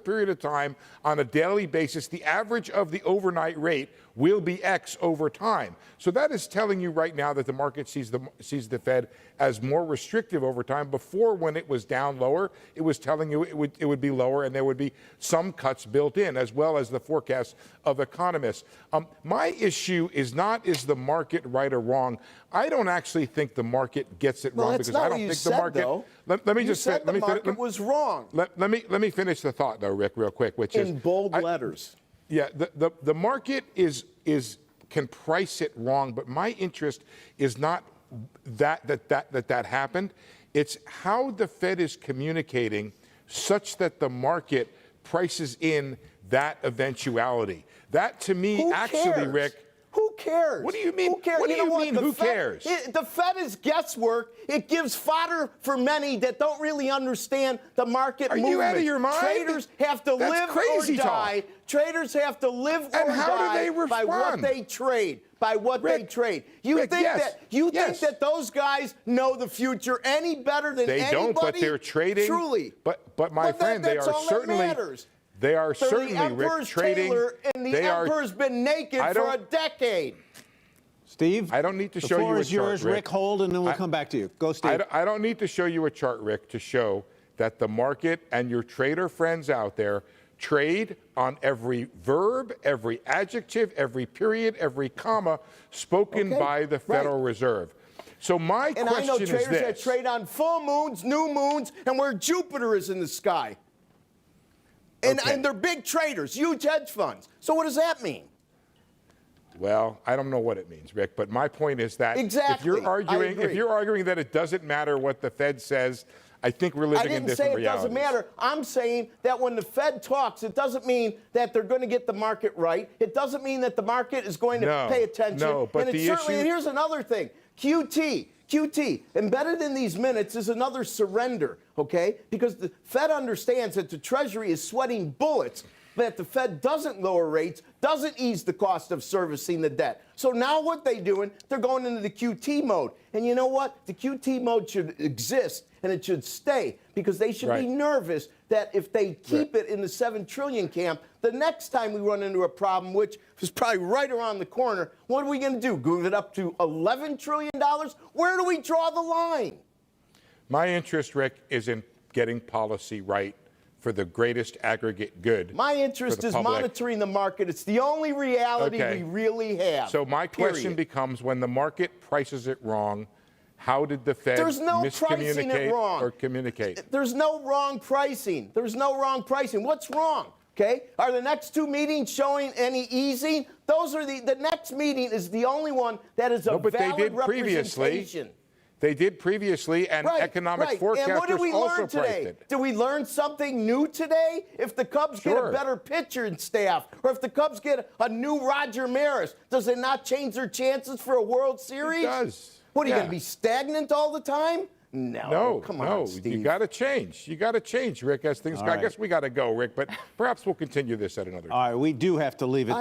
period of time on a daily basis, the average of the overnight rate will be X over time. So that is telling you right now that the market sees the Fed as more restrictive over time. Before, when it was down lower, it was telling you it would be lower and there would be some cuts built in, as well as the forecasts of economists. My issue is not, is the market right or wrong? I don't actually think the market gets it wrong, because I don't think the market. Let me just say, the market was wrong. Let me finish the thought, though, Rick, real quick, which is in bold letters. Yeah, the market can price it wrong, but my interest is not that happened. It's how the Fed is communicating such that the market prices in that eventuality. That, to me, actually, Rick. Who cares? What do you mean? Who cares? What do you mean, who cares? The Fed is guesswork. It gives fodder for many that don't really understand the market movement. Are you out of your mind? Traders have to live or die. Traders have to live or die by what they trade. By what they trade. You think that those guys know the future any better than anybody? They don't, but they're trading. Truly. But my friend, they are certainly. They are certainly, Rick, trading. Tailor, and the emperor's been naked for a decade. Steve, I don't need to show you a chart, The floor is yours, Rick. Hold, and then we'll come back to you. Go, Steve. I don't need to show you a chart, Rick, to show that the market and your trader friends out there trade on every verb, every adjective, every period, every comma spoken by the Federal Reserve. So my question is this. And I know traders that trade on full moons, new moons, and where Jupiter is in the sky. And they're big traders, huge hedge funds. So what does that mean? Well, I don't know what it means, Rick, but my point is that if you're arguing that it doesn't matter what the Fed says, I think we're living in different realities. I didn't say it doesn't matter. I'm saying that when the Fed talks, it doesn't mean that they're going to get the market right. It doesn't mean that the market is going to pay attention. No, but and here's another thing. QT, embedded in these minutes is another surrender, okay? Because the Fed understands that the Treasury is sweating bullets, that the Fed doesn't lower rates, doesn't ease the cost of servicing the debt. So now what they're doing, they're going into the QT mode. And you know what? The QT mode should exist, and it should stay, because they should be nervous that if they keep it in the $7 trillion camp, the next time we run into a problem, which is probably right around the corner, what are we going to do? Move it up to $11 trillion? Where do we draw the line? My interest, Rick, is in getting policy right for the greatest aggregate good. My interest is monitoring the market. It's the only reality we really have. So my question becomes, when the market prices it wrong, how did the Fed miscommunicate or communicate? There's no wrong pricing. There's no wrong pricing. What's wrong? Okay? Are the next two meetings showing any easing? Those are the next meeting is the only one that is a valid representation. They did previously, and economic forecasters and what did we learn today? Did we learn something new today? If the Cubs get a better pitcher and staff, or if the Cubs get a new Roger Maris, does it not change their chances for a World Series? It does. What, are you going to be stagnant all the time? No, come on, Steve. You got to change. You got to change, Rick, as things go. I guess we got to go, Rick, but perhaps we'll continue this at another time. All right, we do have to leave it.